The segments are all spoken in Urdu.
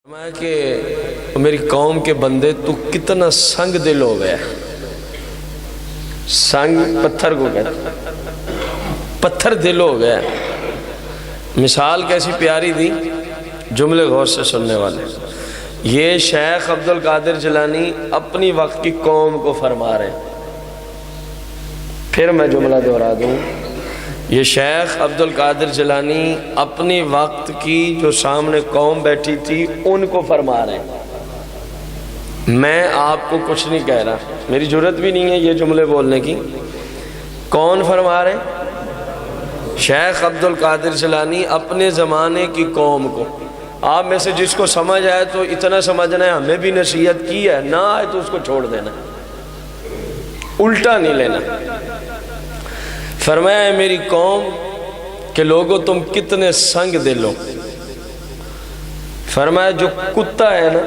فرمایا کہ میری قوم کے بندے تو کتنا سنگ دل ہو گیا. سنگ پتھر کو کہتے پتھر دل ہو گیا. مثال کیسی پیاری دی, جملے غور سے سننے والے. یہ شیخ عبد القادر جیلانی اپنی وقت کی قوم کو فرما رہے ہیں. پھر میں جملہ دہرا دوں, یہ شیخ عبد القادر جیلانی اپنی وقت کی جو سامنے قوم بیٹھی تھی ان کو فرما رہے ہیں. میں آپ کو کچھ نہیں کہہ رہا, میری جرت بھی نہیں ہے یہ جملے بولنے کی. کون فرما رہے ہیں؟ شیخ عبد القادر جیلانی اپنے زمانے کی قوم کو. آپ میں سے جس کو سمجھ آئے تو اتنا سمجھنا ہے ہمیں بھی نصیحت کی ہے, نہ آئے تو اس کو چھوڑ دینا, الٹا نہیں لینا. فرمایا ہے میری قوم کہ لوگوں تم کتنے سنگ دل ہو. فرمایا جو کتا ہے نا,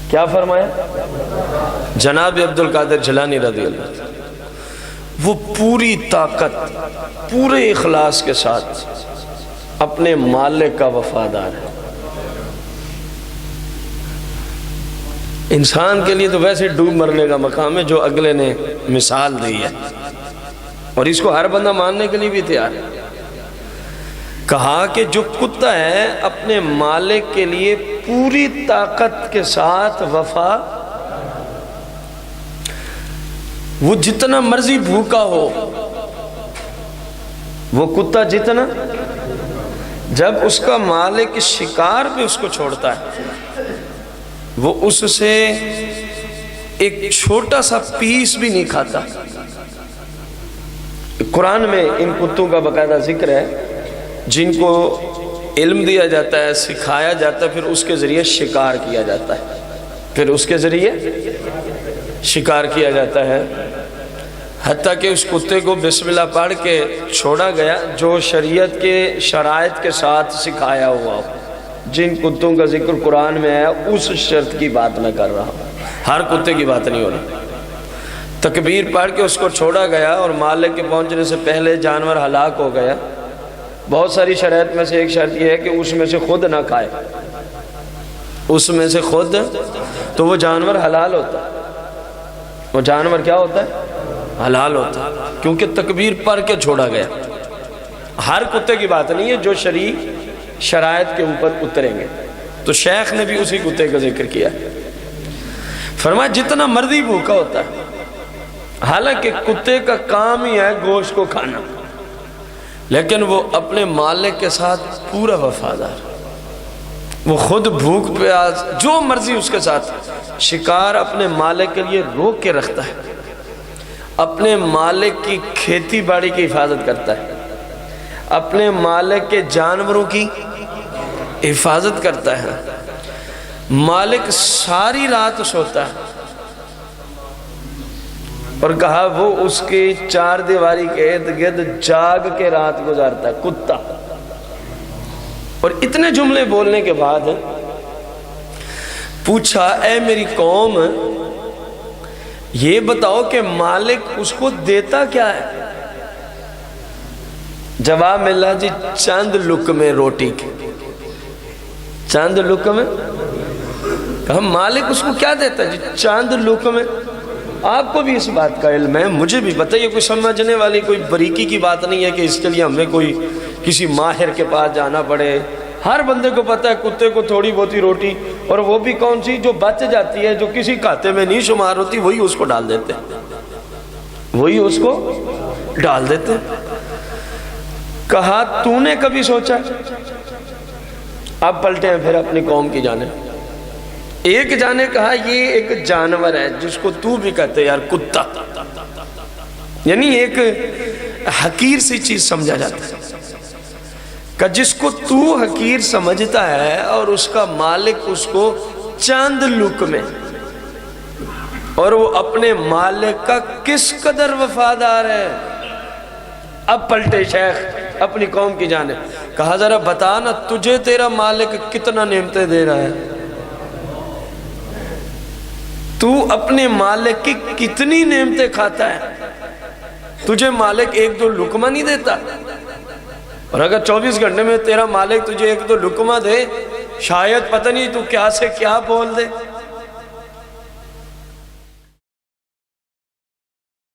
کیا فرمایا جناب عبد القادر جیلانی رضی اللہ, وہ پوری طاقت پورے اخلاص کے ساتھ اپنے مالک کا وفادار ہے. انسان کے لیے تو ویسے ڈوب مرنے کا مقام ہے جو اگلے نے مثال دی ہے, اور اس کو ہر بندہ ماننے کے لیے بھی تیار ہے. کہا کہ جو کتا ہے اپنے مالک کے لیے پوری طاقت کے ساتھ وفا, وہ جتنا مرضی بھوکا ہو, وہ کتا جتنا, جب اس کا مالک شکار پہ اس کو چھوڑتا ہے وہ اس سے ایک چھوٹا سا پیس بھی نہیں کھاتا. قرآن میں ان کتوں کا باقاعدہ ذکر ہے جن کو علم دیا جاتا ہے, سکھایا جاتا ہے, پھر اس کے ذریعے شکار کیا جاتا ہے, پھر اس کے ذریعے شکار کیا جاتا ہے. حتیٰ کہ اس کتے کو بسم اللہ پڑھ کے چھوڑا گیا جو شریعت کے شرائط کے ساتھ سکھایا ہوا ہو. جن کتوں کا ذکر قرآن میں ہے اس شرط کی بات میں کر رہا ہوں, ہر کتے کی بات نہیں ہو رہی. تکبیر پڑھ کے اس کو چھوڑا گیا اور مالک کے پہنچنے سے پہلے جانور ہلاک ہو گیا. بہت ساری شرائط میں سے ایک شرط یہ ہے کہ اس میں سے خود نہ کھائے, اس میں سے خود, تو وہ جانور حلال ہوتا ہے. وہ جانور کیا ہوتا ہے؟ حلال ہوتا ہے, کیونکہ تکبیر پڑھ کے چھوڑا گیا. ہر کتے کی بات نہیں ہے جو شرائط کے اوپر اتریں گے. تو شیخ نے بھی اسی کتے کا ذکر کیا. فرمایا جتنا مرضی بھوکا ہوتا ہے, حالانکہ کتے کا کام ہی ہے گوشت کو کھانا, لیکن وہ اپنے مالک کے ساتھ پورا وفادار. وہ خود بھوک پیاس جو مرضی اس کے ساتھ, شکار اپنے مالک کے لیے روک کے رکھتا ہے, اپنے مالک کی کھیتی باڑی کی حفاظت کرتا ہے, اپنے مالک کے جانوروں کی حفاظت کرتا ہے. مالک ساری رات سوتا ہے, اور کہا وہ اس کی چار دیواری کے ارد گرد جاگ کے رات گزارتا ہے کتا. اور اتنے جملے بولنے کے بعد پوچھا اے میری قوم یہ بتاؤ کہ مالک اس کو دیتا کیا ہے؟ جواب ملا جی چند لقمے روٹی کے. چند لقمے, کہا مالک اس کو کیا دیتا ہے؟ جی چند لقمے. آپ کو بھی اس بات کا علم ہے, مجھے بھی پتہ, یہ کوئی سمجھنے والی کوئی بریکی کی بات نہیں ہے کہ اس کے لیے ہمیں کوئی کسی ماہر کے پاس جانا پڑے. ہر بندے کو پتہ ہے کتے کو تھوڑی بہت ہی روٹی, اور وہ بھی کون سی جو بچ جاتی ہے, جو کسی کھاتے میں نہیں شمار ہوتی, وہی اس کو ڈال دیتے, وہی اس کو ڈال دیتے. کہا تو نے کبھی سوچا؟ اب پلٹے ہیں پھر اپنی قوم کی جانب. ایک جانے کہا یہ ایک جانور ہے جس کو تو بھی کہتے یار کتا, یعنی ایک حقیر سی چیز سمجھا جاتا ہے, کہ جس کو تو حقیر سمجھتا ہے اور اس کا مالک اس کو چند لقمے, اور وہ اپنے مالک کا کس قدر وفادار ہے. اب پلٹے شیخ اپنی قوم کی جانب, کہا ذرا بتا نا تجھے تیرا مالک کتنا نعمتیں دے رہا ہے, تو اپنے مالک کی کتنی نعمتیں کھاتا ہے, تجھے مالک ایک دو لقمہ نہیں دیتا. اور اگر 24 گھنٹے میں تیرا مالک تجھے ایک دو لقمہ دے شاید پتہ نہیں تو کیا سے کیا بول دے.